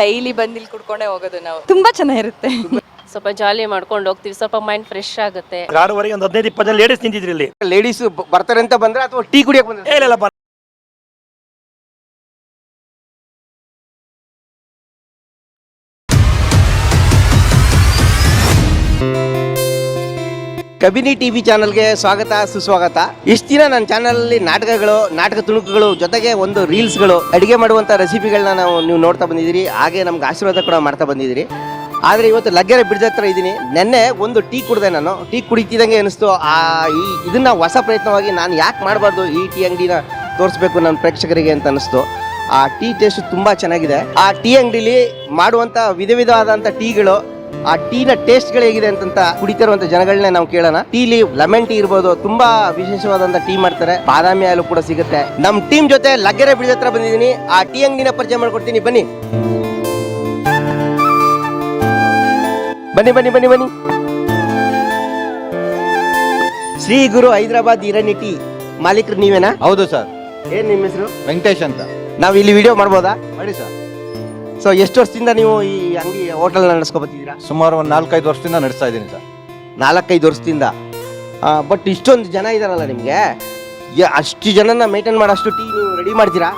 Daily ಬಂದು ಇಲ್ಲಿ ಕುಡ್ಕೊಂಡೇ ಹೋಗೋದು ನಾವು. ತುಂಬಾ ಚೆನ್ನಾಗಿರುತ್ತೆ. ಸ್ವಲ್ಪ ಜಾಲಿ ಮಾಡ್ಕೊಂಡು ಹೋಗ್ತೀವಿ, ಸ್ವಲ್ಪ ಮೈಂಡ್ ಫ್ರೆಶ್ ಆಗುತ್ತೆ. 6:30 ಒಂದು 15-20 ಜನ ಲೇಡೀಸ್ ನಿಂತಿದ್ರಿ ಇಲ್ಲಿ. ಲೇಡೀಸ್ ಬರ್ತಾರೆ ಅಂತ ಬಂದ್ರೆ ಅಥವಾ ಟೀ ಕುಡಿಯಕ್ಕೆ ಬಂದ್ರೆ? ಇಲ್ಲ ಕಬಿನಿ ಟಿವಿ ಚಾನಲ್ಗೆ ಸ್ವಾಗತ ಸುಸ್ವಾಗತ. ಇಷ್ಟು ದಿನ ನನ್ನ ಚಾನಲಲ್ಲಿ ನಾಟಕ ತುಣುಕುಗಳು ಜೊತೆಗೆ ಒಂದು ರೀಲ್ಸ್ಗಳು, ಅಡುಗೆ ಮಾಡುವಂಥ ರೆಸಿಪಿಗಳನ್ನ ನೀವು ನೋಡ್ತಾ ಬಂದಿದ್ದೀರಿ. ಹಾಗೆ ನಮ್ಗೆ ಆಶೀರ್ವಾದ ಕೂಡ ಮಾಡ್ತಾ ಬಂದಿದ್ದೀರಿ. ಆದರೆ ಇವತ್ತು ಲಗ್ಗೆರೆ ಬ್ರಿಡ್ಜ್ ಹತ್ರ ಇದ್ದೀನಿ. ನೆನ್ನೆ ಒಂದು ಟೀ ಕುಡಿದೆ. ನಾನು ಟೀ ಕುಡಿತಿದ್ದಂಗೆ ಅನಿಸ್ತು, ಇದನ್ನ ಹೊಸ ಪ್ರಯತ್ನವಾಗಿ ನಾನು ಯಾಕೆ ಮಾಡಬಾರ್ದು, ಈ ಟೀ ಅಂಗಡಿನ ತೋರಿಸ್ಬೇಕು ನನ್ನ ಪ್ರೇಕ್ಷಕರಿಗೆ ಅಂತ ಅನಿಸ್ತು. ಆ ಟೀ ಟೇಸ್ಟ್ ತುಂಬ ಚೆನ್ನಾಗಿದೆ. ಆ ಟೀ ಅಂಗಡಿಲಿ ಮಾಡುವಂಥ ವಿಧವಾದಂಥ ಟೀಗಳು, ಆ ಟೀನ ಟೇಸ್ಟ್ಗಳು ಹೇಗಿದೆ ಅಂತ ಕುಡಿತಿರುವಂತ ಜನಗಳನ್ನೇ ನಾವು ಕೇಳೋಣ. ಟೀಲಿ ಲೆಮನ್ ಟೀ ಇರ್ಬೋದು, ತುಂಬಾ ವಿಶೇಷವಾದಂತ ಟೀ ಮಾಡ್ತಾರೆ. ಬಾದಾಮಿ ಹಾಲು ಕೂಡ ಸಿಗುತ್ತೆ. ನಮ್ಮ ಟೀಮ್ ಜೊತೆ ಲಗ್ಗೆರೆ ಬ್ರಿಡ್ಜ್ ಹತ್ರ ಬಂದಿದ್ದೀನಿ. ಆ ಟೀ ಅಂಗಡಿನ ಪರಿಚಯ ಮಾಡ್ಕೊಡ್ತೀನಿ, ಬನ್ನಿ ಬನ್ನಿ ಬನ್ನಿ ಬನ್ನಿ ಬನ್ನಿ. ಶ್ರೀ ಗುರು ಹೈದರಾಬಾದ್ ಇರಾನಿ ಟೀ ಮಾಲೀಕರು ನೀವೇನಾ? ಹೌದು ಸರ್. ಏನ್ ನಿಮ್ಮ ಹೆಸರು? ವೆಂಕಟೇಶ್ ಅಂತ. ನಾವು ಇಲ್ಲಿ ವಿಡಿಯೋ ಮಾಡ್ಬೋದಾ? ಮಾಡಿ ಸರ್. ಸೊ ಎಷ್ಟು ವರ್ಷದಿಂದ ನೀವು ಈ ಅಂಗಡಿ ಹೋಟೆಲ್ ನಡೆಸ್ಕೊಬತ್ತಿದ್ದೀರಾ? ಸುಮಾರು ಒಂದು 4-5 ವರ್ಷದಿಂದ ನಡೆಸ್ತಾ ಇದ್ದೀನಿ ಸರ್. 4-5 ವರ್ಷದಿಂದ. ಬಟ್ ಇಷ್ಟೊಂದು ಜನ ಇದಾರಲ್ಲ ನಿಮಗೆ, ಅಷ್ಟು ಜನನ ಮೇಂಟೈನ್ ಮಾಡೋಷ್ಟು ಟೀ ನೀವು ರೆಡಿ ಮಾಡ್ತೀರಾ?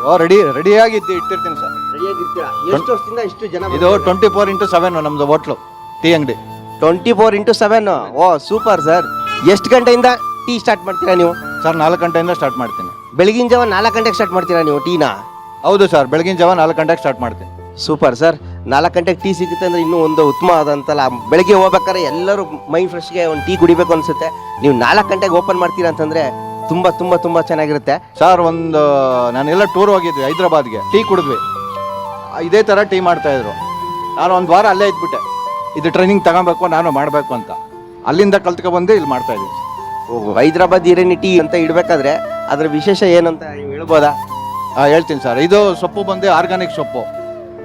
ರೆಡಿಯಾಗಿ ಇಟ್ಟಿರ್ತೀನಿ ಸರ್. ರೆಡಿಯಾಗಿರ್ತೀರಾ? ಎಷ್ಟು ವರ್ಷದಿಂದ ಇಷ್ಟು ಜನ? ಇದು 24x7 ನಮ್ದು ಹೋಟ್ಲು ಟೀ ಅಂಗಡಿ. 24x7. ಓ ಸೂಪರ್ ಸರ್. ಎಷ್ಟು ಗಂಟೆಯಿಂದ ಟೀ ಸ್ಟಾರ್ಟ್ ಮಾಡ್ತೀರಾ ನೀವು? ಸರ್ 4 ಗಂಟೆಯಿಂದ ಸ್ಟಾರ್ಟ್ ಮಾಡ್ತೀನಿ. ಬೆಳಗಿನ ಜಾವ 4 ಗಂಟೆಗೆ ಸ್ಟಾರ್ಟ್ ಮಾಡ್ತೀರಾ ನೀವು ಟೀನ? ಹೌದು ಸರ್, ಬೆಳಗಿನ ಜಾವ 4 ಗಂಟೆಗೆ ಸ್ಟಾರ್ಟ್ ಮಾಡ್ತೀನಿ. Super sir. 4 ಗಂಟೆಗೆ ಟೀ ಸಿಗುತ್ತೆ ಅಂದರೆ ಇನ್ನೂ ಒಂದು ಉತ್ತಮವಾದಂತಲ್ಲ. ಬೆಳಗ್ಗೆ ಹೋಗ್ಬೇಕಾದ್ರೆ ಎಲ್ಲರೂ ಮೈಂಡ್ ಫ್ರೆಶ್ಗೆ ಒಂದು ಟೀ ಕುಡಿಬೇಕು ಅನ್ಸುತ್ತೆ. ನೀವು 4 ಗಂಟೆಗೆ ಓಪನ್ ಮಾಡ್ತೀರಾ ಅಂತಂದ್ರೆ ತುಂಬ ತುಂಬ ತುಂಬ ಚೆನ್ನಾಗಿರುತ್ತೆ ಸರ್. ನಾನೆಲ್ಲ ಟೂರ್ ಹೋಗಿದ್ವಿ ಹೈದರಾಬಾದ್ಗೆ, ಟೀ ಕುಡಿದ್ವಿ. ಇದೇ ಥರ ಟೀ ಮಾಡ್ತಾ ಇದ್ರು. ನಾನು ಒಂದು ವಾರ ಅಲ್ಲೇ ಇದ್ಬಿಟ್ಟೆ, ಇದು ಟ್ರೈನಿಂಗ್ ತಗೊಬೇಕು, ನಾನು ಮಾಡಬೇಕು ಅಂತ. ಅಲ್ಲಿಂದ ಕಲ್ತ್ಕೊಬಂದು ಇಲ್ಲಿ ಮಾಡ್ತಾ ಇದ್ದೀನಿ. ಹೈದರಾಬಾದ್ ಇರಾನಿ ಟೀ ಅಂತ ಇಡಬೇಕಾದ್ರೆ ಅದರ ವಿಶೇಷ ಏನು ಅಂತ ನೀವು ಹೇಳ್ಬೋದಾ? ಹೇಳ್ತೀನಿ ಸರ್. ಇದು ಸೊಪ್ಪು ಬಂದು ಆರ್ಗಾನಿಕ್ ಸೊಪ್ಪು,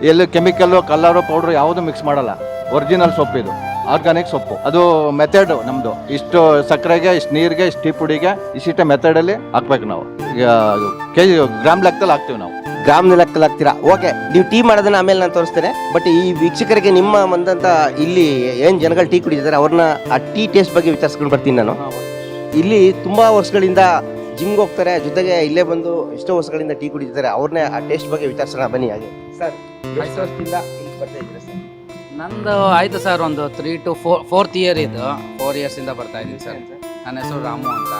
ಎಲ್ಲಿ ಕೆಮಿಕಲ್ಲು, ಕಲರು, ಪೌಡ್ರು ಯಾವುದು ಮಿಕ್ಸ್ ಮಾಡಲ್ಲ. ಒರಿಜಿನಲ್ ಸೊಪ್ಪು, ಇದು ಆರ್ಗಾನಿಕ್ ಸೊಪ್ಪು. ಅದು ಮೆಥಡ್ ನಮ್ಮದು. ಇಷ್ಟು ಸಕ್ಕರೆಗೆ, ಇಷ್ಟು ನೀರಿಗೆ, ಇಷ್ಟು ಟೀ ಪುಡಿಗೆ ಇಷ್ಟೇ ಮೆಥಡಲ್ಲಿ ಹಾಕ್ಬೇಕು ನಾವು. ಈಗ ಕೆಜಿ ಗ್ರಾಮ್ ಲೆಕ್ಕದಲ್ಲಿ ಹಾಕ್ತೀವಿ ನಾವು. ಗ್ರಾಮ್ ಲೆಕ್ಕದಲ್ಲಿ ಹಾಕ್ತೀರಾ? ಓಕೆ, ನೀವು ಟೀ ಮಾಡೋದನ್ನ ಆಮೇಲೆ ನಾನು ತೋರಿಸ್ತೇನೆ. ಬಟ್ ಈ ವೀಕ್ಷಕರಿಗೆ ನಿಮ್ಮ ಬಂದಂಥ ಇಲ್ಲಿ ಏನು ಜನಗಳು ಟೀ ಕುಡಿತಿದ್ದಾರೆ ಅವ್ರನ್ನ ಆ ಟೀ ಟೇಸ್ಟ್ ಬಗ್ಗೆ ವಿಚಾರಿಸ್ಕೊಂಡು ಬರ್ತೀನಿ ನಾನು. ಇಲ್ಲಿ ತುಂಬ ವರ್ಷಗಳಿಂದ ಜಿಮ್ಗೆ ಹೋಗ್ತಾರೆ, ಜೊತೆಗೆ ಇಲ್ಲೇ ಬಂದು ಎಷ್ಟೋ ವರ್ಷಗಳಿಂದ ಟೀ ಕುಡಿತಿದ್ದಾರೆ. ಅವ್ರನ್ನೇ ಆ ಟೇಸ್ಟ್ ಬಗ್ಗೆ ವಿಚಾರಿಸೋಣ ಬನ್ನಿ. ಹಾಗೆ ಸರ್, ಎಷ್ಟು ವರ್ಷದಿಂದ ಇಲ್ಲಿ ಬರ್ತಾ ಇದ್ದೀರಾ ಸರ್? ನಂದು ಆಯಿತು ಸರ್, ಒಂದು 3 to 4th ಇಯರ್ ಇದು. 4 ಇಯರ್ಸಿಂದ ಬರ್ತಾ ಇದ್ದೀನಿ ಸರ್. ನನ್ನ ಹೆಸರು ರಾಮು ಅಂತ.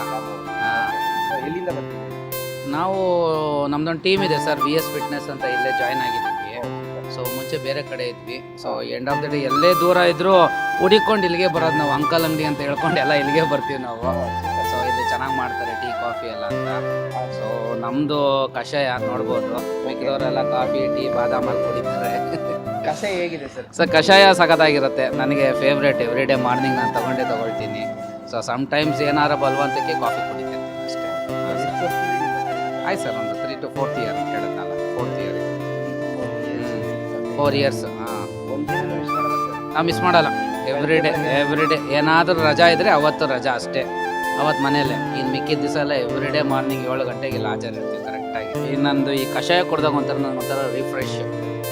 ಎಲ್ಲಿಂದ ಬರ್ತೀವಿ? ನಾವು ನಮ್ದೊಂದು ಟೀಮ್ ಇದೆ ಸರ್, VS ಫಿಟ್ನೆಸ್ ಅಂತ. ಇಲ್ಲೇ ಜಾಯ್ನ್ ಆಗಿದ್ದೀವಿ. ಸೊ ಮುಂಚೆ ಬೇರೆ ಕಡೆ ಇದ್ವಿ. So end of the day ಎಲ್ಲೇ ದೂರ ಇದ್ದರೂ ಹುಡಿಕೊಂಡು ಇಲ್ಲಿಗೆ ಬರೋದು ನಾವು. ಅಂಕಲ್ ಅಂಗಡಿ ಅಂತ ಹೇಳ್ಕೊಂಡು ಎಲ್ಲ ಇಲ್ಲಿಗೆ ಬರ್ತೀವಿ ನಾವು. ಸೊ ಇಲ್ಲಿ ಚೆನ್ನಾಗಿ ಮಾಡ್ತಾರೆ ಟೀ, ಕಾಫಿ ಎಲ್ಲ ಅಂತ. ಸೊ ನಮ್ಮದು ಕಷಾಯ ನೋಡ್ಬೋದು. ಮಿಕ್ಕಿದವರೆಲ್ಲ ಕಾಫಿ, ಟೀ, ಬಾದಾಮ್ ಹಾಲು ಕುಡಿತಾರೆ. ಕಷಾಯ ಹೇಗಿದೆ ಸರ್? ಸರ್ ಕಷಾಯ ಸಖತ್ತಾಗಿರುತ್ತೆ. ನನಗೆ ಫೇವ್ರೇಟ್. ಎವ್ರಿ ಡೇ ಮಾರ್ನಿಂಗ್ ನಾನು ತಗೊಳ್ತೀನಿ. ಸೊ ಸಮ್ಟೈಮ್ಸ್ ಏನಾರ ಬಲವಂತಕ್ಕೆ ಕಾಫಿ ಕುಡಿತೀನಿ ಅಷ್ಟೇ. ಆಯ್ತು ಸರ್, ಒಂದು 3 to 4th ಇಯರ್ ಹೇಳೋದಲ್ಲ. 4th year 4 years. ನಾವು ಮಿಸ್ ಮಾಡಲ್ಲ. ಎವ್ರಿ ಡೇ ಏನಾದರೂ ರಜಾ ಇದ್ದರೆ ಅವತ್ತು ರಜಾ ಅಷ್ಟೇ. ಅವತ್ತು ಮನೇಲೆ. ಇನ್ನು ಮಿಕ್ಕಿದ ದಿವಸ ಎಲ್ಲ ಎವ್ರಿ ಡೇ ಮಾರ್ನಿಂಗ್ 7 ಗಂಟೆಗೆ ಇಲ್ಲಿ ಹಾಜರಿರ್ತೀವಿ ಕರೆಕ್ಟಾಗಿ. ಇನ್ನೊಂದು ಈ ಕಷಾಯ ಕುಡ್ದಾಗ ಒಂಥರ ರಿಫ್ರೆಶ್.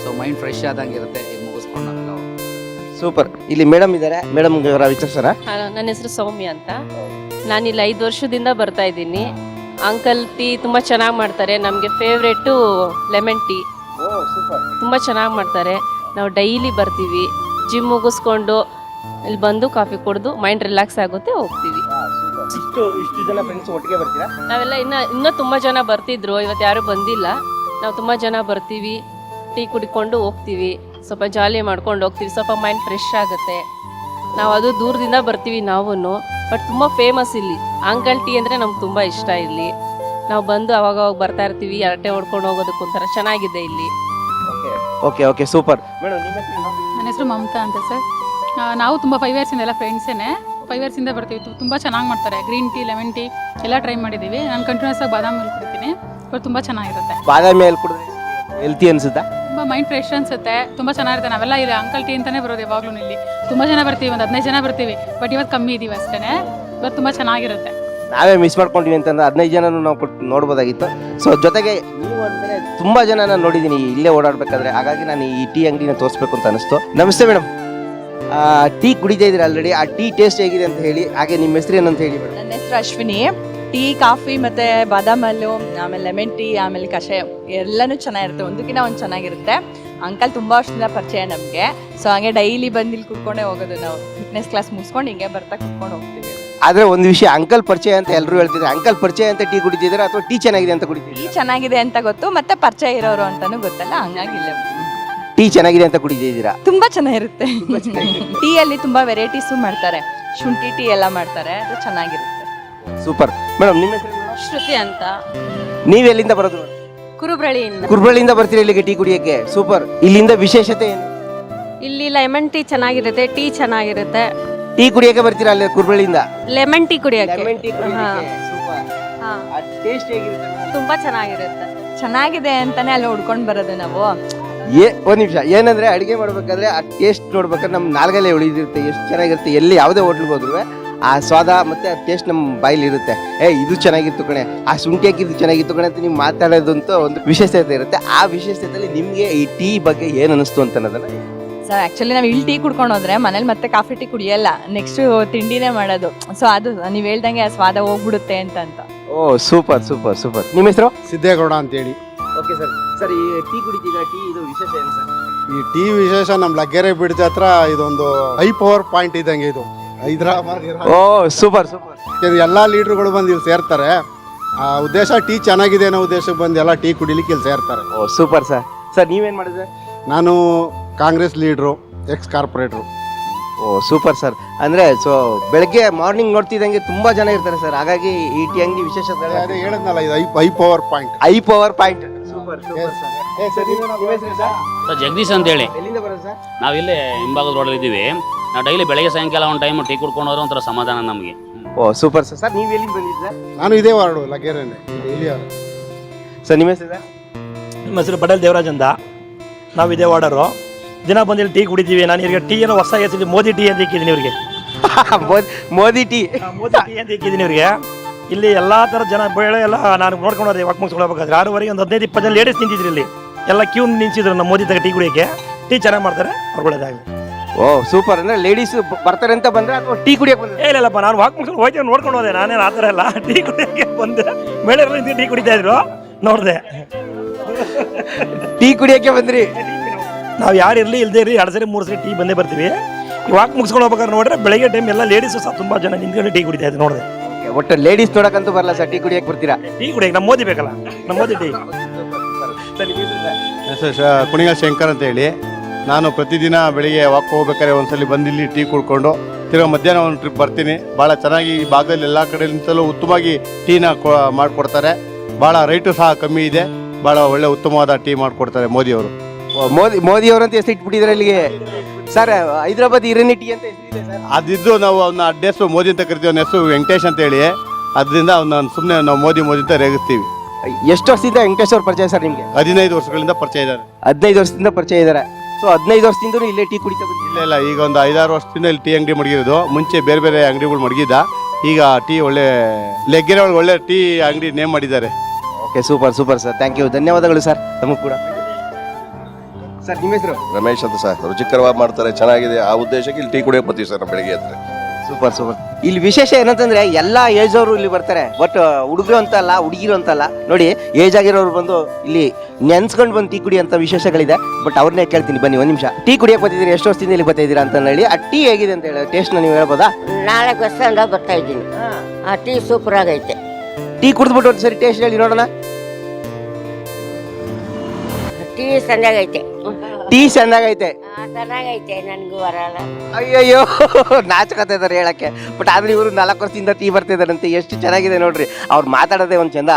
ಸೊ ಮೈಂಡ್ ಫ್ರೆಶ್ ಆದಂಗೆ ಇರುತ್ತೆ. ಈಗ ಮುಗಿಸ್ಕೊಂಡು ನಾವೆಲ್ಲ. ಸೂಪರ್. ಇಲ್ಲಿ ಮೇಡಮ್ ಇದ್ದಾರೆ, ಮೇಡಮ್ ಅವರ ವಿಚಾರಿಸೋಣ. ನನ್ನ ಹೆಸರು ಸೌಮ್ಯ ಅಂತ. ನಾನಿಲ್ಲಿ 5 ವರ್ಷದಿಂದ ಬರ್ತಾ ಇದ್ದೀನಿ. ಅಂಕಲ್ ಟೀ ತುಂಬ ಚೆನ್ನಾಗಿ ಮಾಡ್ತಾರೆ. ನಮಗೆ ಫೇವ್ರೇಟು ಲೆಮನ್ ಟೀ. ತುಂಬ ಚೆನ್ನಾಗಿ ಮಾಡ್ತಾರೆ. ನಾವು ಡೈಲಿ ಬರ್ತೀವಿ. ಜಿಮ್ ಮುಗಿಸ್ಕೊಂಡು ಇಲ್ಲಿ ಬಂದು ಕಾಫಿ ಕುಡಿದು ಮೈಂಡ್ ರಿಲ್ಯಾಕ್ಸ್ ಆಗುತ್ತೆ, ಹೋಗ್ತೀವಿ. ಇಷ್ಟು ಜನ ಫ್ರೆಂಡ್ಸ್ ಒಟ್ಟಿಗೆ ಬರ್ತೀರಾ? ನಾವೆಲ್ಲ ಇನ್ನೂ ತುಂಬ ಜನ ಬರ್ತಿದ್ರು, ಇವತ್ತು ಯಾರೂ ಬಂದಿಲ್ಲ. ನಾವು ತುಂಬ ಜನ ಬರ್ತೀವಿ, ಟೀ ಕುಡಿಕೊಂಡು ಹೋಗ್ತೀವಿ, ಸ್ವಲ್ಪ ಜಾಲಿ ಮಾಡ್ಕೊಂಡು ಹೋಗ್ತೀವಿ. ಸ್ವಲ್ಪ ಮೈಂಡ್ ಫ್ರೆಶ್ ಆಗುತ್ತೆ. ನಾವು ಅದು ದೂರದಿಂದ ಬರ್ತೀವಿ ನಾವು. ಬಟ್ ತುಂಬ ಫೇಮಸ್ ಇಲ್ಲಿ ಅಂಕಲ್ ಟೀ ಅಂದರೆ ನಮ್ಗೆ ತುಂಬ ಇಷ್ಟ. ಇಲ್ಲಿ ನಾವು ಬಂದು ಅವಾಗ ಬರ್ತಾ ಇರ್ತೀವಿ. ಹರಟೆ ಹೊಡ್ಕೊಂಡು ಹೋಗೋದಕ್ಕೆ ಒಂಥರ ಚೆನ್ನಾಗಿದೆ ಇಲ್ಲಿ. Okay okay super. ಮೇಡಮ್ ನಿಮ್ಮ ಹೆಸರು? ನನ್ನ ಹೆಸರು ಮಮತಾ ಅಂತ ಸರ್. ನಾವು ತುಂಬ 5 ಇಯರ್ಸಿಂದ ಎಲ್ಲ ಫ್ರೆಂಡ್ಸೇನೆ. 5 ಇಯರ್ಸಿಂದ ಬರ್ತೀವಿ. ತುಂಬ ಚೆನ್ನಾಗಿ ಮಾಡ್ತಾರೆ. ಗ್ರೀನ್ ಟೀ, ಲೆಮನ್ ಟೀ ಎಲ್ಲ ಟ್ರೈ ಮಾಡಿದ್ದೀವಿ. ನಾನು ಕಂಟಿನ್ಯೂಸ್ ಆಗಿ ಬಾದಾಮಿ ಹಾಲು ಕುಡಿತೀನಿ. ಬಟ್ ತುಂಬ ಚೆನ್ನಾಗಿರುತ್ತೆ. ಬಾದಾಮಿ ಹಾಲು ಕುಡಿದ್ರೆ ಹೆಲ್ತಿ ಅನ್ಸುತ್ತಾ? ತುಂಬ ಮೈಂಡ್ ಫ್ರೆಶ್ ಅನ್ಸುತ್ತೆ. ತುಂಬ ಚೆನ್ನಾಗಿರುತ್ತೆ. ನಾವೆಲ್ಲ ಇಲ್ಲಿ ಅಂಕಲ್ ಟೀ ಅಂತಲೇ ಬರೋದು ಯಾವಾಗಲೂ. ಇಲ್ಲಿ ತುಂಬ ಜನ ಬರ್ತೀವಿ, ಒಂದು 15 ಜನ ಬರ್ತೀವಿ. ಬಟ್ ಇವತ್ತು ಕಮ್ಮಿ ಇದ್ದೀವಿ ಅಷ್ಟೇ. ಇವತ್ತು ತುಂಬ ಚೆನ್ನಾಗಿರುತ್ತೆ. ನಾವೇ ಮಿಸ್ ಮಾಡ್ಕೊಂಡ್ವಿ ಅಂತಂದ್ರೆ 15 ಜನನು ನಾವು ನೋಡ್ಬೋದಾಗಿತ್ತು. ಸೊ ಜೊತೆಗೆ ನೀವು ಅಂದರೆ ತುಂಬ ಜನ ನಾನು ನೋಡಿದ್ದೀನಿ ಇಲ್ಲೇ ಓಡಾಡಬೇಕಾದ್ರೆ, ಹಾಗಾಗಿ ನಾನು ಈ ಟೀ ಅಂಗಡಿನ ತೋರಿಸ್ಬೇಕು ಅಂತ ಅನಿಸ್ತು. ನಮಸ್ತೆ ಮೇಡಮ್, ಟೀ ಕುಡಿತಾ ಇದ್ದೀರಾ ಆಲ್ರೆಡಿ, ಆ ಟೀ ಟೇಸ್ಟ್ ಹೇಗಿದೆ ಅಂತ ಹೇಳಿ, ಹಾಗೆ ನಿಮ್ಮ ಹೆಸರು ಏನಂತ ಹೇಳಿ ಮೇಡಮ್. ನನ್ನ ಹೆಸರು ಅಶ್ವಿನಿ. ಟೀ, ಕಾಫಿ ಮತ್ತೆ ಬಾದಾಮ್ ಹಾಲು, ಆಮೇಲೆ ಲೆಮನ್ ಟೀ, ಆಮೇಲೆ ಕಷಾಯ ಎಲ್ಲನೂ ಚೆನ್ನಾಗಿರುತ್ತೆ, ಒಂದಕ್ಕಿಂತ ಒಂದು ಚೆನ್ನಾಗಿರುತ್ತೆ. ಅಂಕಲ್ ತುಂಬ ವರ್ಷದಿಂದ ಪರಿಚಯ ನಮಗೆ. ಸೊ ಹಾಗೆ ಡೈಲಿ ಬಂದು ಇಲ್ಲಿ ಕುಡ್ಕೊಂಡೇ ಹೋಗೋದು ನಾವು. ಫಿಟ್ನೆಸ್ ಕ್ಲಾಸ್ ಮುಗಿಸ್ಕೊಂಡು ಹಿಂಗೆ ಬರ್ತಾ ಕುಡ್ಕೊಂಡು ಹೋಗ್ತೀವಿ. ಆದರೆ ಒಂದು ವಿಷಯ, ಅಂಕಲ್ ಪರಿಚಯ ಅಂತ ಎಲ್ಲರೂ ಹೇಳ್ತಿದ್ದಾರೆ. ಅಂಕಲ್ ಪರಿಚಯ ಅಂತ ಟೀ ಕುಡಿತಿದ್ದೀರಾ ಅಥವಾ ಟೀ ಚೆನ್ನಾಗಿದೆ ಅಂತ ಕುಡಿತಿದ್ದೀರಾ? ಟೀ ಚೆನ್ನಾಗಿದೆ ಅಂತ ಗೊತ್ತು, ಮತ್ತೆ ಪರಿಚಯ ಇರೋರು ಅಂತಾನೂ ಗೊತ್ತಲ್ಲ, ಹಂಗಾಗಿ ಇಲ್ಲೇ ಟೀ ಚೆನ್ನಾಗಿದೆ ಅಂತ ಕುಡಿತಿದ್ದೀರಾ? ತುಂಬಾ ಚೆನ್ನಾಗಿರುತ್ತೆ. ಟೀ ಅಲ್ಲಿ ತುಂಬಾ ವೆರೈಟೀಸು ಮಾಡ್ತಾರೆ, ಶುಂಠಿ ಟೀ ಎಲ್ಲ ಮಾಡ್ತಾರೆ, ಅದು ಚೆನ್ನಾಗಿರುತ್ತೆ. ಸೂಪರ್. ಮೇಡಮ್ ನಿಮ್ಮ ಹೆಸರು? ಶ್ರುತಿ ಅಂತ, ನೀವು ಎಲ್ಲಿಂದ ಬರೋದು? ಕುರುಬ್ರಳಿಯಿಂದ. ಕುರ್ಬಳ್ಳಿಯಿಂದ ಬರ್ತೀರಾ ಇಲ್ಲಿಗೆ ಟೀ ಕುಡಿಯೋಕ್ಕೆ? ಸೂಪರ್. ಇಲ್ಲಿಂದ ವಿಶೇಷತೆ ಏನು? ಇಲ್ಲಿ ಲೆಮನ್ ಟೀ ಚೆನ್ನಾಗಿರುತ್ತೆ, ಟೀ ಚೆನ್ನಾಗಿರುತ್ತೆ. ಟೀ ಕುಡಿಯೋಕೆ ಬರ್ತೀರಾ ಅಲ್ಲಿ ಕುರ್ಬಳ್ಳಿಯಿಂದ? ಲೆಮನ್ ಟೀ ಕುಡಿಯೋಕ್ಕೆ ಲೆಮನ್ ಟೀ ಕುಡಿಯೋಕೆ? ಸೂಪರ್. ಆ ಟೇಸ್ಟ್ ಹೇಗಿರುತ್ತೆ? ತುಂಬಾ ಚೆನ್ನಾಗಿರುತ್ತೆ. ಚೆನ್ನಾಗಿದೆ ಅಂತಾನೆ ಅಲ್ಲಿ ಹುಡ್ಕೊಂಡು ಬರೋದು ನಾವು. ಒಂದ್ ನಿಮಿಷ, ಏನಂದ್ರೆ ಅಡಿಗೆ ಮಾಡ್ಬೇಕಾದ್ರೆ ಆ ಟೇಸ್ಟ್ ನೋಡ್ಬೇಕಾದ್ರೆ ನಮ್ಮ ನಾಲ್ಗಲ್ಲೇ ಉಳಿದಿರುತ್ತೆ, ಎಷ್ಟು ಚೆನ್ನಾಗಿರುತ್ತೆ. ಎಲ್ಲಿ ಯಾವುದೇ ಹೋಟ್ಲಿಗೆ ಹೋದ್ರು ಆ ಸ್ವಾದ ಮತ್ತೆ ಆ ಟೇಸ್ಟ್ ನಮ್ಮ ಬಾಯಲ್ಲಿ ಇರುತ್ತೆ. ಇದು ಚೆನ್ನಾಗಿತ್ತು ಕಣೆ, ಆ ಶುಂಠಿ ಹಾಕಿದ್ದು ಚೆನ್ನಾಗಿತ್ತು ಕಣೆ ಅಂತ ನೀವು ಮಾತಾಡೋದಂತೂ ಒಂದು ವಿಶೇಷತೆ ಇರುತ್ತೆ. ಆ ವಿಶೇಷತೆಯಲ್ಲಿ ನಿಮಗೆ ಈ ಟೀ ಬಗ್ಗೆ ಏನು ಅನಿಸ್ತು ಅಂತ ಅನ್ನೋದನ್ನ. ಸರ್ ಆ್ಯಕ್ಚುಲಿ ನಾವು ಇಲ್ಲಿ ಟೀ ಕುಡ್ಕೊಂಡು ಹೋದ್ರೆ ಮನೇಲಿ ಮತ್ತೆ ಕಾಫಿ ಟೀ ಕುಡಿಯಲ್ಲ, ನೆಕ್ಸ್ಟ್ ತಿಂಡಿನೇ ಮಾಡೋದು. ಸೊ ಅದು ನೀವು ಹೇಳ್ದಂಗೆ ಆ ಸ್ವಾದ ಹೋಗ್ಬಿಡುತ್ತೆ ಅಂತ. ಓ ಸೂಪರ್ ಸೂಪರ್ ಸೂಪರ್. ನಿಮ್ಮ ಹೆಸರು? ಸಿದ್ದೇಗೌಡ ಅಂತೇಳಿ. Okay sir. ಸರ್ ಈ ಟೀ ಕುಡಿತೀರಾ, ಟೀ ಇದು ವಿಶೇಷ ಏನು ಸರ್? ಈ ಟೀ ವಿಶೇಷ ನಮ್ಮ ಲಗ್ಗೆರೆ ಬ್ರಿಡ್ಜ್ ಹತ್ರ ಇದೊಂದು ಹೈ ಪವರ್ ಪಾಯಿಂಟ್ ಇದ್ದಂಗೆ ಇದು ಹೈದರಾಬಾದ್. ಓ ಸೂಪರ್ ಸೂಪರ್. ಎಲ್ಲ ಲೀಡ್ರುಗಳು ಬಂದು ಇಲ್ಲಿ ಸೇರ್ತಾರೆ. ಆ ಉದ್ದೇಶ ಟೀ ಚೆನ್ನಾಗಿದೆ ಅನ್ನೋ ಉದ್ದೇಶಕ್ಕೆ ಬಂದು ಎಲ್ಲ ಟೀ ಕುಡಿಲಿಕ್ಕೆ ಇಲ್ಲಿ ಸೇರ್ತಾರೆ. ಓ ಸೂಪರ್ ಸರ್. ಸರ್ ನೀವೇನು ಮಾಡಿದ್ರೆ? ನಾನು ಕಾಂಗ್ರೆಸ್ ಲೀಡ್ರು, ಎಕ್ಸ್ ಕಾರ್ಪೊರೇಟ್ರು. ಓ ಸೂಪರ್ ಸರ್. ಅಂದರೆ ಸೊ ಬೆಳಗ್ಗೆ ಮಾರ್ನಿಂಗ್ ನೋಡ್ತಿದ್ದಂಗೆ ತುಂಬ ಜನ ಇರ್ತಾರೆ ಸರ್, ಹಾಗಾಗಿ ಈ ಟೀ ಅಂಗಡಿ ವಿಶೇಷತೆ. ಅದೇ ಹೇಳಿದ್ನಲ್ಲ, ಇದು high power point. High power point. Super super sir. Sir Jagadish ಅಂತೇಳಿ. ಎಲ್ಲಿಂದ ಬರೋದು ಸರ್? ನಾವಿಲ್ಲಿ ಹಿಂಭಾಗದ ರೋಡಲ್ಲಿ ಇದ್ದೀವಿ. ನಾವು ಡೈಲಿ ಬೆಳಗ್ಗೆ ಸಾಯಂಕಾಲ ಒಂದು ಟೈಮ್ ಟೀ ಕುಡ್ಕೊಂಡು ಹೋದ್ರೆ ಒಂಥರ ಸಮಾಧಾನ ನಮಗೆ. ಓ ಸೂಪರ್ ಸರ್. ಸರ್ ನೀವು ಎಲ್ಲಿಂದ ಬಂದಿದ್ದೀರಾ? ನಾನು ಇದೇ ವಾರ್ಡು ಲಗ್ಗೆರೆನೆ ಇಲ್ಲಿ. ಸರ್ ನಿಮ್ಮ ಹೆಸರು? ನಿಮ್ಮ ಹೆಸರು ಪಟೇಲ್ ದೇವರಾಜ್ ಅಂತ. ನಾವು ಇದೇ ವಾರ್ಡರು, ದಿನ ಬಂದು ಇಲ್ಲಿ ಟೀ ಕುಡಿತೀವಿ. ನಾನು ಇವ್ರಿಗೆ ಟೀ ಏನೋ ಹೊಸ ಹೆಸರು ಮೋದಿ ಟೀ ಅಂತ ಇಕ್ಕಿದ್ದೀನಿ ಇವ್ರಿಗೆ. ಮೋದಿ ಟೀ. ಮೋದಿ ಟೀ ಅಂತ ಇಕ್ಕಿದ್ದೀನಿ ಇವ್ರಿಗೆ. ಇಲ್ಲಿ ಎಲ್ಲ ಥರದ ಜನ ಬೆಳೆ ಎಲ್ಲ ನಾನು ನೋಡ್ಕೊಂಡು ಹೋದೆ. ವಾಕ್ ಮುಗಿಸ್ಕೊಳ್ಬೇಕಾದ್ರೆ 6:30 ಒಂದು 15-20 ಜನ ಲೇಡೀಸ್ ನಿಂತಿದ್ರು ಇಲ್ಲಿ. ಎಲ್ಲ ಕ್ಯೂ ನಿಂತಿದ್ರು ನಮ್ಮ ಮೋದಿ ತಗ ಟೀ ಕುಡಿಯೋಕ್ಕೆ. ಟೀ ಚೆನ್ನಾಗಿ ಮಾಡ್ತಾರೆ, ಅವ್ರುಗಳದಾಗಿ. ಓ ಸೂಪರ್. ಅಂದರೆ ಲೇಡೀಸ್ ಬರ್ತಾರೆ ಅಂತ ಬಂದ್ರೆ ಅಥವಾ ಟೀ ಕುಡಿಯೋಕೆ ಬಂದ್ರೆ? ಇಲ್ಲಪ್ಪ, ನಾನು ವಾಕ್ ಮುಗಿಸ್ಕೊಂಡು ಹೋಯ್ತು ನೋಡ್ಕೊಂಡು ಹೋದೆ. ನಾನೇನು ಆ ಥರ ಎಲ್ಲ ಟೀ ಕುಡಿಯೋಕ್ಕೆ ಬಂದೆ. ಮೇಳೆಲ್ಲ ನಿಂತು ಟೀ ಕುಡಿತಾ ಇದ್ರು, ನೋಡಿದೆ. ಟೀ ಕುಡಿಯೋಕ್ಕೆ ಬಂದ್ರಿ? ನಾವು ಯಾರು ಇರಲಿ ಇಲ್ಲದೆ ಇರಲಿ 2 ಸರಿ 3 ಸರಿ ಟೀ ಬಂದೇ ಬರ್ತೀವಿ. ಈ ವಾಕ್ ಮುಗಿಸ್ಕೊಂಡು ಹೋಗ್ಬೇಕಾದ್ರೆ ನೋಡಿದ್ರೆ ಬೆಳಗ್ಗೆ ಟೈಮ್ ಎಲ್ಲ ಲೇಡೀಸು ಸಹ ತುಂಬ ಜನ ನಿಂತ್ಕೊಂಡು ಟೀ ಕುಡಿತಾ ಇದ್ರು, ನೋಡಿದೆ. ಒಟ್ಟು ಲೇಡೀಸ್ ನೋಡಕ್ಕಂತೂ ಬರಲ್ಲ ಸರ್, ಟೀ ಕುಡಿಯೋಕೆ ಬರ್ತೀರಾ? ಟೀ ಕುಡಿಯೋಕೆ ನಮ್ಮ ಮೋದಿ ಬೇಕಲ್ಲ, ನಮ್ಮ ಮೋದಿ ಟೀ. ಕುಣಿಗಲ್ ಶಂಕರ್ ಅಂತ ಹೇಳಿ. ನಾನು ಪ್ರತಿದಿನ ಬೆಳಿಗ್ಗೆ ವಾಕ್ ಹೋಗ್ಬೇಕಾದ್ರೆ ಒಂದ್ಸಲಿ ಬಂದು ಇಲ್ಲಿ ಟೀ ಕುಡ್ಕೊಂಡು ತಿರ್ಗಾ ಮಧ್ಯಾಹ್ನ ಒಂದು ಟ್ರಿಪ್ ಬರ್ತೀನಿ. ಭಾಳ ಚೆನ್ನಾಗಿ ಈ ಭಾಗದಲ್ಲಿ ಎಲ್ಲ ಕಡೆಯಿಂದಲೂ ಉತ್ತಮವಾಗಿ ಟೀನ ಮಾಡಿಕೊಡ್ತಾರೆ. ಭಾಳ ರೇಟು ಸಹ ಕಮ್ಮಿ ಇದೆ. ಭಾಳ ಒಳ್ಳೆ ಉತ್ತಮವಾದ ಟೀ ಮಾಡಿಕೊಡ್ತಾರೆ ಮೋದಿಯವರು. ಮೋದಿ ಅವರಂತ ಹೆಸರು ಇಟ್ಬಿಟ್ಟಿದ್ರೆ ಇಲ್ಲಿಗೆ ಸರ್. ಹೈದರಾಬಾದ್ ಇರನಿ ಟೀ ಅಂತ ಹೆಸರಿದೆ ಸರ್. ಅದಿದ್ದು ನಾವು ಅವನ್ನ ಅಡ್ರೆಸ್ಸು ಮೋದಿ ಅಂತ ಕರಿತೀವಿ. ಅವನ ಹೆಸರು ವೆಂಕಟೇಶ್ ಅಂತ ಹೇಳಿ. ಅದರಿಂದ ಅವನ್ನ ಸುಮ್ಮನೆ ನಾವು ಮೋದಿ ಅಂತ ರೇಗಿಸ್ತೀವಿ. ಎಷ್ಟು ವರ್ಷದಿಂದ ವೆಂಕಟೇಶ್ ಅವ್ರ ಪರಿಚಯ ಸರ್ ನಿಮಗೆ? 15 ವರ್ಷಗಳಿಂದ ಪರಿಚಯ ಇದ್ದಾರೆ. 15 ವರ್ಷದಿಂದ ಪರಿಚಯ ಇದ್ದಾರೆ. ಸೊ 15 ವರ್ಷದಿಂದ ಇಲ್ಲೇ ಟೀ ಕುಡಿತಾ ಬಂದಿಲ್ಲ? ಇಲ್ಲ, ಈಗ ಒಂದು 5-6 ವರ್ಷದಿಂದ ಇಲ್ಲಿ ಟೀ ಅಂಗಡಿ ಮಡಗಿರೋದು. ಮುಂಚೆ ಬೇರೆ ಬೇರೆ ಅಂಗಡಿಗಳು ಮಡಗಿದ್ದ. ಈಗ ಟೀ ಒಳ್ಳೆ ಲೆಗ್ಗೆರೆ ಒಳಗೆ ಒಳ್ಳೆ ಟೀ ಅಂಗಡಿ ನೇಮ್ ಮಾಡಿದ್ದಾರೆ. Okay super super sir, thank you, ಧನ್ಯವಾದಗಳು ಸರ್ ನಮಗೂ ಕೂಡ. ಸರ್ ನಿಮ್ಮ ಹೆಸರು? ರಮೇಶ್ ಅಂತ ಸರ್. ರುಚಿಕರವಾಗಿ ಮಾಡ್ತಾರೆ, ಚೆನ್ನಾಗಿದೆ. ಆ ಉದ್ದೇಶಕ್ಕೆ ಇಲ್ಲಿ ಟೀ ಕುಡಿಯೋಕೆ ಬರ್ತೀವಿ ಸರ್ ನಾವು ಬೆಳಿಗ್ಗೆ ಹತ್ರ. Super super. ಇಲ್ಲಿ ವಿಶೇಷ ಏನಂತಂದ್ರೆ ಎಲ್ಲ ಏಜ್ ಅವರು ಇಲ್ಲಿ ಬರ್ತಾರೆ. ಬಟ್ ಹುಡುಗರು ಅಂತ ಅಲ್ಲ, ಹುಡುಗಿರು ಅಂತಲ್ಲ. ನೋಡಿ, ಏಜ್ ಆಗಿರೋರು ಬಂದು ಇಲ್ಲಿ ನೆನ್ಸ್ಕೊಂಡು ಬಂದು ಟೀ ಕುಡಿ ಅಂತ ವಿಶೇಷಗಳಿದೆ. ಬಟ್ ಅವ್ರನ್ನೇ ಕೇಳ್ತೀನಿ, ಬನ್ನಿ ಒಂದು ನಿಮಿಷ. ಟೀ ಕುಡಿಯೋಕೆ ಬರ್ತಿದ್ದೀರಿ, ಎಷ್ಟು ವರ್ಷದಿಂದ ಇಲ್ಲಿ ಬರ್ತಾ ಇದ್ದೀರಾ ಅಂತ ಹೇಳಿ. ಆ ಟೀ ಹೇಗಿದೆ ಅಂತ ಹೇಳಿ ಟೇಸ್ಟ್ನ ನೀವು ಹೇಳ್ಬೋದಾ? 4 ವರ್ಷದಿಂದ ಬರ್ತಾ ಇದ್ದೀನಿ. ಆ ಟೀ ಸೂಪರ್ ಆಗೈತೆ. ಟೀ ಕುಡಿದ್ಬಿಟ್ಟು ಒಂದು ಸರಿ ಟೇಸ್ಟ್ ಹೇಳಿ ನೋಡೋಣ. ಟೀ ಚೆನ್ನಾಗೈತೆ. ಟೀ ಚೆನ್ನಾಗೈತೆ. ಚೆನ್ನಾಗೈತೆ, ನನಗೂ ಬರಲ್ಲ. ಅಯ್ಯಯ್ಯೋ, ನಾಚಕತೆ ಇದಾರೆ ಹೇಳಕ್ಕೆ. ಬಟ್ ಆದ್ರೆ ಇವರು 4 ವರ್ಷದಿಂದ ಟೀ ಬರ್ತಿದಾರಂತೆ. ಎಷ್ಟು ಚೆನ್ನಾಗಿದೆ ನೋಡ್ರಿ. ಅವ್ರು ಮಾತಾಡೋದೇ ಒಂದು ಚಂದ.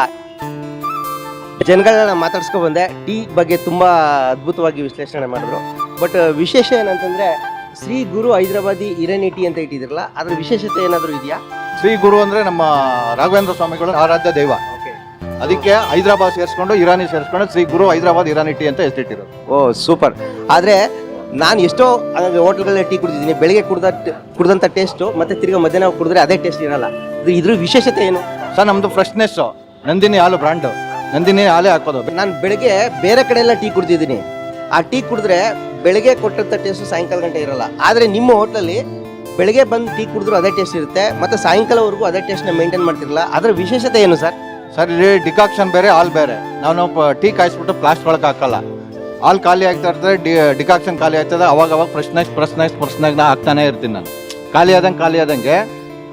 ಜನಗಳನ್ನ ಮಾತಾಡ್ಸ್ಕೊ ಬಂದೆ. ಟೀ ಬಗ್ಗೆ ತುಂಬಾ ಅದ್ಭುತವಾಗಿ ವಿಶ್ಲೇಷಣೆ ಮಾಡಿದ್ರು. ಬಟ್ ವಿಶೇಷ ಏನಂತಂದ್ರೆ ಶ್ರೀ ಗುರು ಹೈದರಾಬಾದಿ ಇರಾನಿ ಟೀ ಅಂತ ಇಟ್ಟಿದ್ರಲ್ಲ, ಅದ್ರ ವಿಶೇಷತೆ ಏನಾದರೂ ಇದೆಯಾ? ಶ್ರೀ ಗುರು ಅಂದ್ರೆ ನಮ್ಮ ರಾಘವೇಂದ್ರ ಸ್ವಾಮಿಗಳು ಆರಾಧ್ಯ ದೈವ. ಅದಕ್ಕೆ ಹೈದರಾಬಾದ್ ಸೇರಿಸ್ಕೊಂಡು ಇರಾನಿ ಸೇರಿಸ್ಕೊಂಡು ಶ್ರೀ ಗುರು ಹೈದರಾಬಾದ್ ಇರಾನಿ ಟೀ ಅಂತ ಹೆಸರಿಟ್ಟಿರೋದು. ಓ ಸೂಪರ್. ಆದರೆ ನಾನು ಎಷ್ಟೋ ಹೋಟೆಲ್ಗಳಲ್ಲಿ ಟೀ ಕುಡಿದಿದ್ದೀನಿ. ಬೆಳಿಗ್ಗೆ ಕುಡ್ದಂಥ ಟೇಸ್ಟು ಮತ್ತೆ ತಿರ್ಗಿ ಮಧ್ಯಾಹ್ನ ಕುಡಿದ್ರೆ ಅದೇ ಟೇಸ್ಟ್ ಇರಲ್ಲ. ಇದ್ರ ವಿಶೇಷತೆ ಏನು? ಸರ್ ನಮ್ಮದು ಫ್ರೆಶ್ನೆಸ್ಸು, ನಂದಿನಿ ಹಾಲು ಬ್ರ್ಯಾಂಡು, ನಂದಿನಿ ಹಾಲೇ ಹಾಕೋದು. ನಾನು ಬೆಳಗ್ಗೆ ಬೇರೆ ಕಡೆ ಎಲ್ಲ ಟೀ ಕುಡ್ದಿದ್ದೀನಿ. ಆ ಟೀ ಕುಡಿದ್ರೆ ಬೆಳಗ್ಗೆ ಕೊಟ್ಟಂಥ ಟೇಸ್ಟು ಸಾಯಂಕಾಲ ಗಂಟೆ ಇರಲ್ಲ. ಆದರೆ ನಿಮ್ಮ ಹೋಟ್ಲಲ್ಲಿ ಬೆಳಗ್ಗೆ ಬಂದು ಟೀ ಕುಡಿದ್ರು ಅದೇ ಟೇಸ್ಟ್ ಇರುತ್ತೆ, ಮತ್ತು ಸಾಯಂಕಾಲವರೆಗೂ ಅದೇ ಟೇಸ್ಟ್ನ ಮೇಂಟೈನ್ ಮಾಡ್ತಿರಲ್ಲ. ಅದರ ವಿಶೇಷತೆ ಏನು ಸರ್? ಸರ್ ಇಲ್ಲಿ ಡಿಕಾಕ್ಷನ್ ಬೇರೆ, ಹಾಲು ಬೇರೆ. ನಾವು ಟೀ ಕಾಯಿಸ್ಬಿಟ್ಟು ಪ್ಲಾಸ್ಟಿಕ್ ಒಳಗೆ ಹಾಕಲ್ಲ. ಹಾಲು ಖಾಲಿ ಆಗ್ತಾ ಇರ್ತದೆ, ಡಿಕಾಕ್ಷನ್ ಖಾಲಿ ಆಗ್ತದೆ. ಅವಾಗ ಫ್ರೆಶ್ನಾಗಿ ಹಾಕ್ತಾನೆ ಇರ್ತೀನಿ ನಾನು. ಖಾಲಿ ಆದಂಗೆ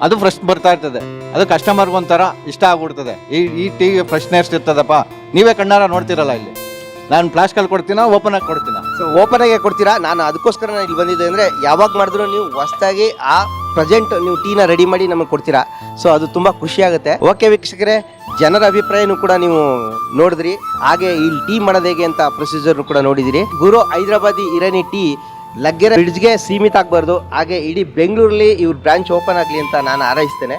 ಅದು ಫ್ರೆಶ್ ಬರ್ತಾ ಇರ್ತದೆ. ಅದು ಕಸ್ಟಮರ್ಗೆ ಒಂಥರ ಇಷ್ಟ ಆಗ್ಬಿಡ್ತದೆ. ಈ ಟೀ ಫ್ರೆಶ್ನೆಸ್ ಇರ್ತದಪ್ಪ, ನೀವೇ ಕಣ್ಣಾರ ನೋಡ್ತಿರಲ್ಲ. ಇಲ್ಲಿ ನಾನು ಪ್ಲಾಸ್ಟಿಕಲ್ಲಿ ಕೊಡ್ತೀನ, ಓಪನ್ ಆಗಿ ಕೊಡ್ತೀನ. ಸೊ ಓಪನ್ ಆಗಿ ಕೊಡ್ತೀರಾ? ನಾನು ಅದಕ್ಕೋಸ್ಕರ ನಾನು ಇಲ್ಲಿ ಬಂದಿದ್ದೆ. ಅಂದರೆ ಯಾವಾಗ ಮಾಡಿದ್ರು ನೀವು ಹೊಸದಾಗಿ ಆ ಪ್ರೆಸೆಂಟ್ ನೀವು ಟೀನ ರೆಡಿ ಮಾಡಿ ನಮಗೆ ಕೊಡ್ತೀರಾ. ಸೊ ಅದು ತುಂಬ ಖುಷಿ ಆಗುತ್ತೆ. ಓಕೆ ವೀಕ್ಷಕರೇ, ಜನರ ಅಭಿಪ್ರಾಯನೂ ಕೂಡ ನೀವು ನೋಡಿದ್ರಿ, ಹಾಗೆ ಇಲ್ಲಿ ಟೀ ಮಾಡೋದು ಹೇಗೆ ಅಂತ ಪ್ರೊಸೀಜರ್ನು ಕೂಡ ನೋಡಿದಿರಿ. ಗುರು ಹೈದರಾಬಾದಿ ಇರಾನಿ ಟೀ ಲಗ್ಗೆರೆ ಬ್ರಿಡ್ಜ್ಗೆ ಸೀಮಿತ ಆಗಬಾರ್ದು, ಹಾಗೆ ಇಡೀ ಬೆಂಗಳೂರಲ್ಲಿ ಇವ್ರ ಬ್ರಾಂಚ್ ಓಪನ್ ಆಗಲಿ ಅಂತ ನಾನು ಹಾರೈಸ್ತೇನೆ.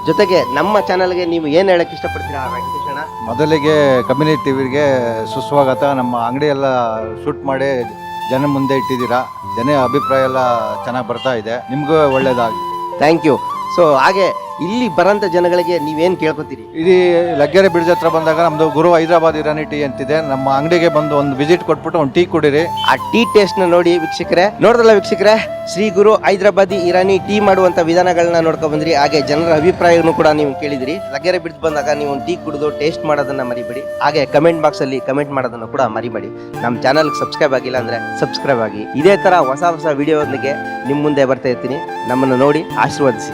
ಜೊತೆಗೆ ನಮ್ಮ ಚಾನಲ್ಗೆ ನೀವು ಏನು ಹೇಳಕ್ಕೆ ಇಷ್ಟಪಡ್ತೀರಾ ವೆಂಕಟೇಶಣ್ಣ? ಮೊದಲಿಗೆ ಕಮ್ಯುನಿಟಿ ಟಿವಿಗೆ ಸುಸ್ವಾಗತ. ನಮ್ಮ ಅಂಗಡಿ ಎಲ್ಲ ಶೂಟ್ ಮಾಡಿ ಜನ ಮುಂದೆ ಇಟ್ಟಿದ್ದೀರಾ. ಜನ ಅಭಿಪ್ರಾಯ ಎಲ್ಲ ಚೆನ್ನಾಗಿ ಬರ್ತಾ ಇದೆ. ನಿಮಗೂ ಒಳ್ಳೇದಾಗಲಿ. Thank you. ಸೊ ಹಾಗೆ ಇಲ್ಲಿ ಬರೋಂಥ ಜನಗಳಿಗೆ ನೀವೇನು ಕೇಳ್ಕೊತೀರಿ? ಇಲ್ಲಿ ಲಗ್ಗೆರೆ ಬ್ರಿಡ್ಜ್ ಹತ್ರ ಬಂದಾಗ ನಮ್ಮದು ಗುರು ಹೈದರಾಬಾದ್ ಇರಾನಿ ಟೀ ಅಂತಿದೆ. ನಮ್ಮ ಅಂಗಡಿಗೆ ಬಂದು ಒಂದು ವಿಸಿಟ್ ಕೊಟ್ಬಿಟ್ಟು ಒಂದು ಟೀ ಕುಡೀರಿ. ಆ ಟೀ ಟೇಸ್ಟ್ನ ನೋಡಿ ವೀಕ್ಷಕರೇ. ನೋಡಿದ್ರಲ್ಲ ವೀಕ್ಷಕರೇ, ಶ್ರೀ ಗುರು ಹೈದರಾಬಾದಿ ಇರಾನಿ ಟೀ ಮಾಡುವಂಥ ವಿಧಾನಗಳನ್ನ ನೋಡ್ಕೊಂಡು ಬಂದ್ರಿ. ಹಾಗೆ ಜನರ ಅಭಿಪ್ರಾಯವನ್ನು ಕೂಡ ನೀವು ಕೇಳಿದಿರಿ. ಲಗ್ಗೆರೆ ಬ್ರಿಡ್ಜ್ ಬಂದಾಗ ನೀವು ಒಂದು ಟೀ ಕುಡಿದು ಟೇಸ್ಟ್ ಮಾಡೋದನ್ನ ಮರಿಬೇಡಿ. ಹಾಗೆ ಕಮೆಂಟ್ ಬಾಕ್ಸಲ್ಲಿ ಕಮೆಂಟ್ ಮಾಡೋದನ್ನು ಕೂಡ ಮರಿಬೇಡಿ. ನಮ್ಮ ಚಾನಲ್ಗೆ ಸಬ್ಸ್ಕ್ರೈಬ್ ಆಗಿಲ್ಲ ಅಂದರೆ ಸಬ್ಸ್ಕ್ರೈಬ್ ಆಗಿ. ಇದೇ ಥರ ಹೊಸ ವಿಡಿಯೋದೊಂದಿಗೆ ನಿಮ್ಮ ಮುಂದೆ ಬರ್ತಾ ಇರ್ತೀನಿ. ನಮ್ಮನ್ನು ನೋಡಿ ಆಶೀರ್ವದಿಸಿ.